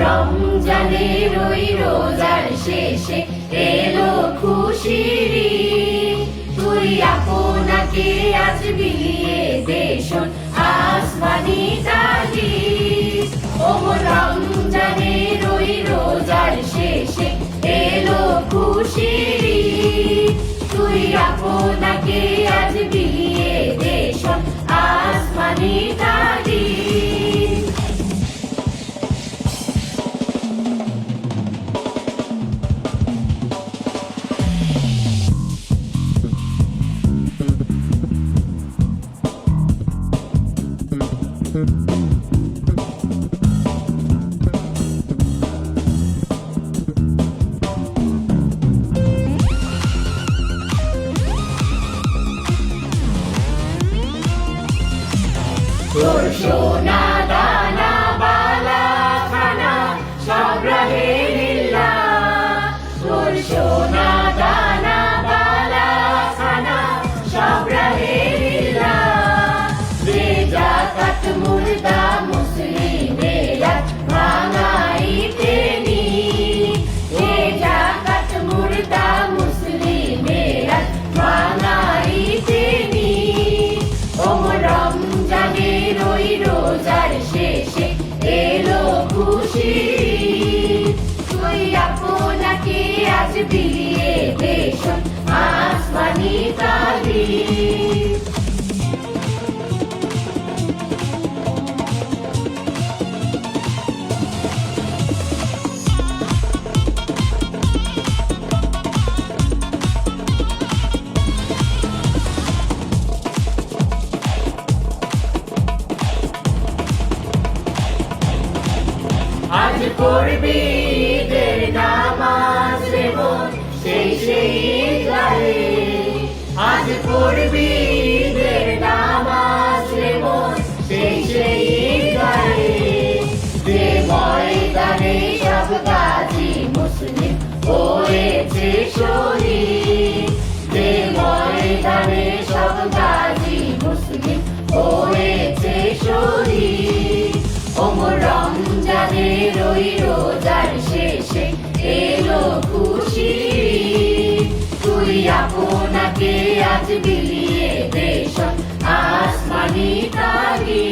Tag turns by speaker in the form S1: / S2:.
S1: রমজানের ওই রোজার শেষে এলো খুশির ঈদ। তুই আপনাকে আজ বিলিয়ে দে শোন আসমানি তাগিদ। ও রমজানের ওই রোজার শেষে এলো খুশির ঈদ। তুই আপনাকে আজ বিলিয়ে দে শোন আসমানি তাগিদ। তোর সোনা দানা বালা খানা সব রহে লিল্লাহ। তোর সোনা দানা বালা খানা সব রহে লিল্লাহ। দে যাকাত মুর্দা মুসলিমেরা ভাঙাইতে নি। দে যাকাত মুর্দা মুসলিমেরা ভাঙাইতে নি। ও রমজানের ওই রোজার শেষে এলো খুশির ঈদ। তুই আপনাকে আজ বিলিয়ে দে শোন আসমানি তাগিদ। আজ পড়বি ঈদের নামাজ রে বোন সেই ঈদগাহে। আজ পড়বি ঈদের নামাজ রে বোন সেই ঈদগাহে। যে ময়দানে সব গাজী মুসলিম হয়েছে শহীদ। যে ময়দানে সব গাজী মুসলিম হয়েছে শহীদ। রমজানের ওই রোজার শেষে এলো খুশির ঈদ। তুই আপনাকে আজ বিলিয়ে দে শোন আসমানি তাগিদ।